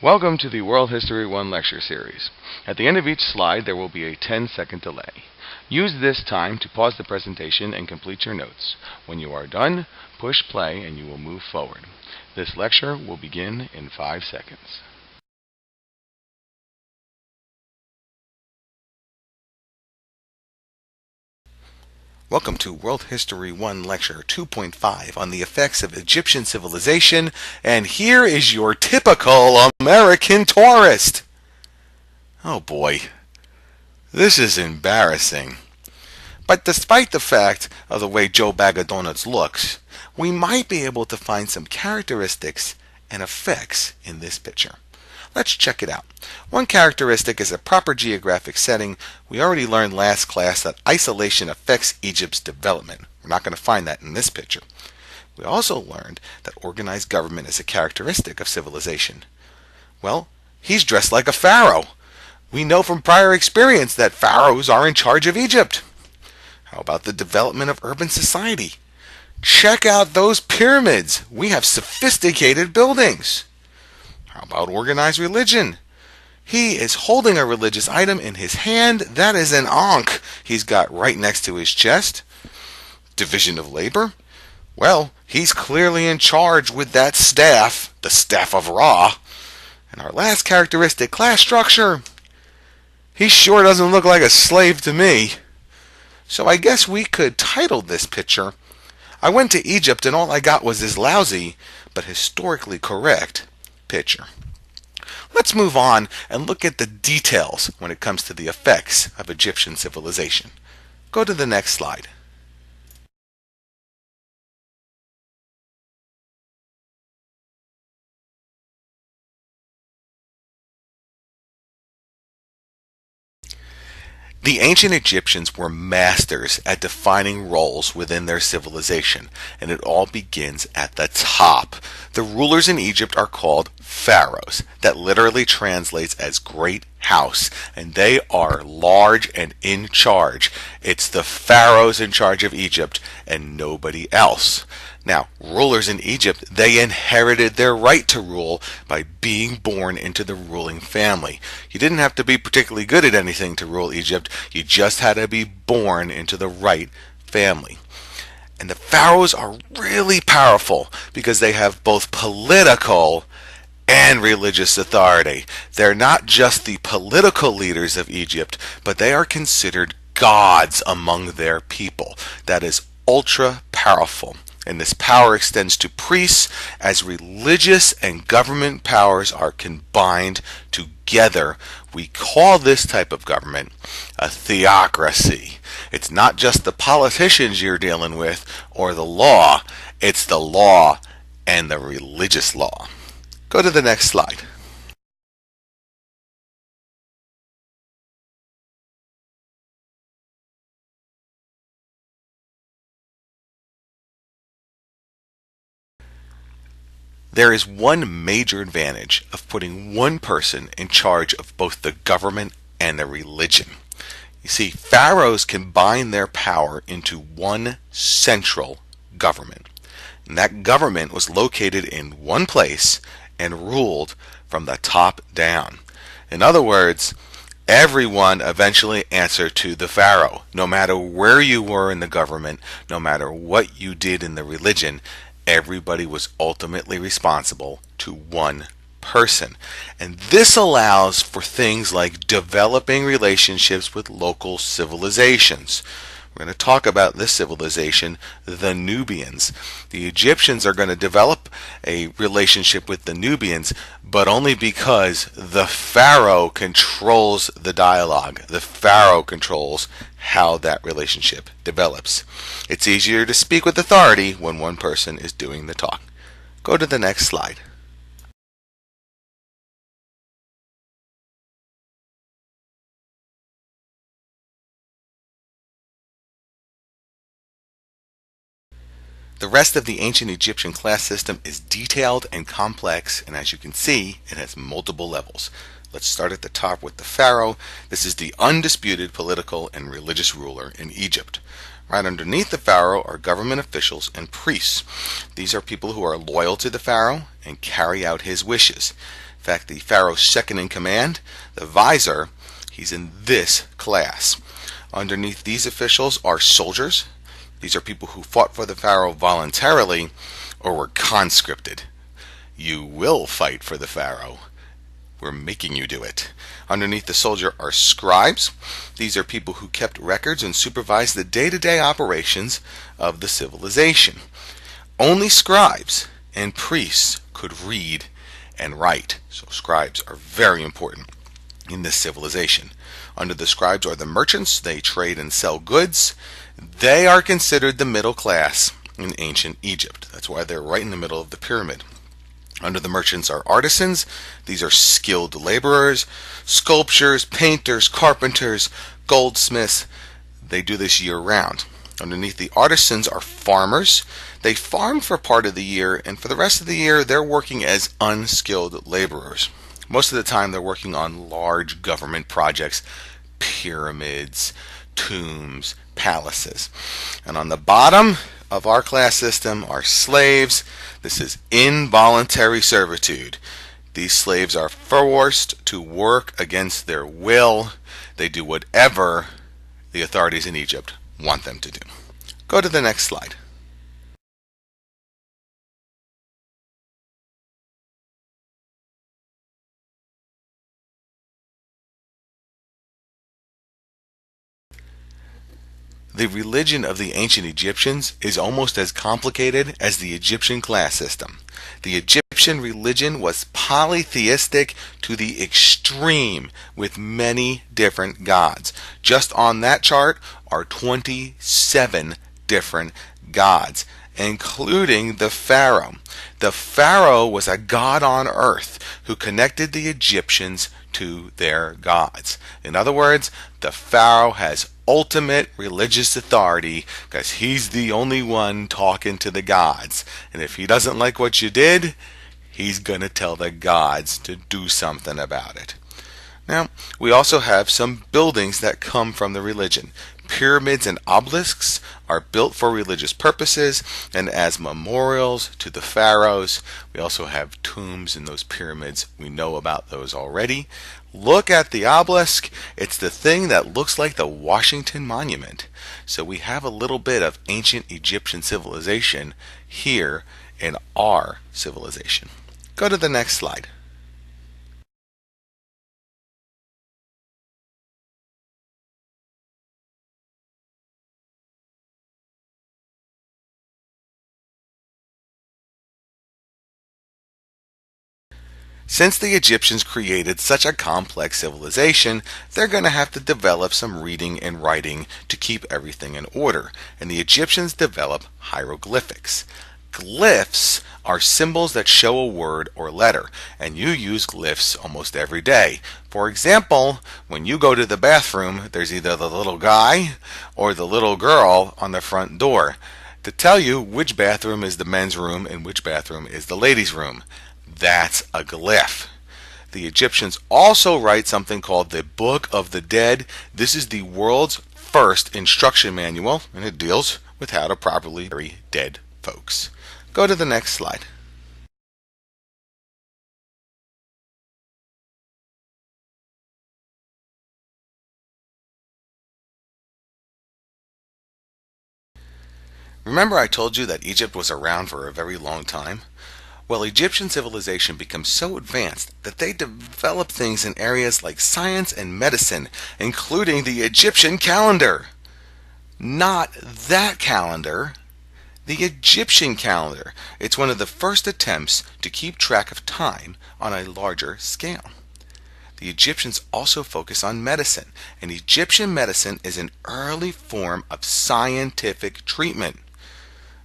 Welcome to the World History 1 lecture series. At the end of each slide there will be a 10-second delay. Use this time to pause the presentation and complete your notes. When you are done, push play and you will move forward. This lecture will begin in 5 seconds. Welcome to World History 1 Lecture 2.5 on the effects of Egyptian civilization, and here is your typical American tourist. Oh boy, this is embarrassing. But despite the fact of the way Joe Bag of Donuts looks, we might be able to find some characteristics and effects in this picture. Let's check it out. One characteristic is a proper geographic setting. We already learned last class that isolation affects Egypt's development. We're not going to find that in this picture. We also learned that organized government is a characteristic of civilization. Well, he's dressed like a pharaoh. We know from prior experience that pharaohs are in charge of Egypt. How about the development of urban society? Check out those pyramids. We have sophisticated buildings. How about organized religion? He is holding a religious item in his hand. That is an ankh he's got right next to his chest. Division of labor? Well, he's clearly in charge with that staff, the staff of Ra. And our last characteristic, class structure. He sure doesn't look like a slave to me. So I guess we could title this picture, I went to Egypt and all I got was this lousy, but historically correct, picture. Let's move on and look at the details when it comes to the effects of Egyptian civilization. Go to the next slide. The ancient Egyptians were masters at defining roles within their civilization, and it all begins at the top. The rulers in Egypt are called pharaohs. That literally translates as great house, and they are large and in charge. It's the pharaohs in charge of Egypt and nobody else. Now, rulers in Egypt, they inherited their right to rule by being born into the ruling family. You didn't have to be particularly good at anything to rule Egypt. You just had to be born into the right family. And the pharaohs are really powerful because they have both political and religious authority. They're not just the political leaders of Egypt, but they are considered gods among their people. That is ultra powerful. And this power extends to priests as religious and government powers are combined together. We call this type of government a theocracy. It's not just the politicians you're dealing with or the law. It's the law and the religious law. Go to the next slide. There is one major advantage of putting one person in charge of both the government and the religion. You see, pharaohs combine their power into one central government. And that government was located in one place and ruled from the top down. In other words, everyone eventually answered to the pharaoh. No matter where you were in the government, no matter what you did in the religion, everybody was ultimately responsible to one person. And this allows for things like developing relationships with local civilizations. We're going to talk about this civilization, the Nubians. The Egyptians are going to develop a relationship with the Nubians, but only because the pharaoh controls the dialogue. The pharaoh controls how that relationship develops. It's easier to speak with authority when one person is doing the talk. Go to the next slide. The rest of the ancient Egyptian class system is detailed and complex, and as you can see, it has multiple levels. Let's start at the top with the pharaoh. This is the undisputed political and religious ruler in Egypt. Right underneath the pharaoh are government officials and priests. These are people who are loyal to the pharaoh and carry out his wishes. fact, the pharaoh's second in command, the vizier, he's in this class. Underneath these officials are soldiers. These are people who fought for the pharaoh voluntarily or were conscripted. You will fight for the pharaoh. We're making you do it. Underneath the soldier are scribes. These are people who kept records and supervised the day-to-day operations of the civilization. Only scribes and priests could read and write. So scribes are very important in this civilization. Under the scribes are the merchants. They trade and sell goods. They are considered the middle class in ancient Egypt. That's why they're right in the middle of the pyramid. Under the merchants are artisans. These are skilled laborers, sculptors, painters, carpenters, goldsmiths. They do this year round. Underneath the artisans are farmers. They farm for part of the year, and for the rest of the year they're working as unskilled laborers. Most of the time they're working on large government projects, pyramids, tombs, palaces. And on the bottom of our class system are slaves. This is involuntary servitude. These slaves are forced to work against their will. They do whatever the authorities in Egypt want them to do. Go to the next slide. The religion of the ancient Egyptians is almost as complicated as the Egyptian class system. The Egyptian religion was polytheistic to the extreme, with many different gods. Just on that chart are 27 different gods, including the pharaoh. The pharaoh was a god on earth who connected the Egyptians to their gods. In other words, the pharaoh has ultimate religious authority because he's the only one talking to the gods. And if he doesn't like what you did, he's going to tell the gods to do something about it. Now, we also have some buildings that come from the religion. Pyramids and obelisks are built for religious purposes and as memorials to the pharaohs. We also have tombs in those pyramids. We know about those already. Look at the obelisk. It's the thing that looks like the Washington Monument. So we have a little bit of ancient Egyptian civilization here in our civilization. Go to the next slide. Since the Egyptians created such a complex civilization, they're going to have to develop some reading and writing to keep everything in order. And the Egyptians develop hieroglyphics. Glyphs are symbols that show a word or letter, and you use glyphs almost every day. For example, when you go to the bathroom, there's either the little guy or the little girl on the front door to tell you which bathroom is the men's room and which bathroom is the ladies' room. That's a glyph. The Egyptians also write something called the Book of the Dead. This is the world's first instruction manual, and it deals with how to properly bury dead folks. Go to the next slide. Remember I told you that Egypt was around for a very long time? Well, Egyptian civilization becomes so advanced that they develop things in areas like science and medicine, including the Egyptian calendar. Not that calendar, the Egyptian calendar. It's one of the first attempts to keep track of time on a larger scale. The Egyptians also focus on medicine, and Egyptian medicine is an early form of scientific treatment.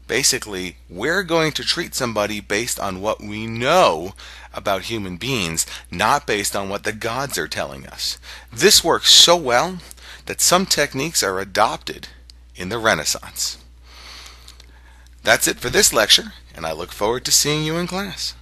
Basically, we're going to treat somebody based on what we know about human beings, not based on what the gods are telling us. This works so well that some techniques are adopted in the Renaissance. That's it for this lecture, and I look forward to seeing you in class.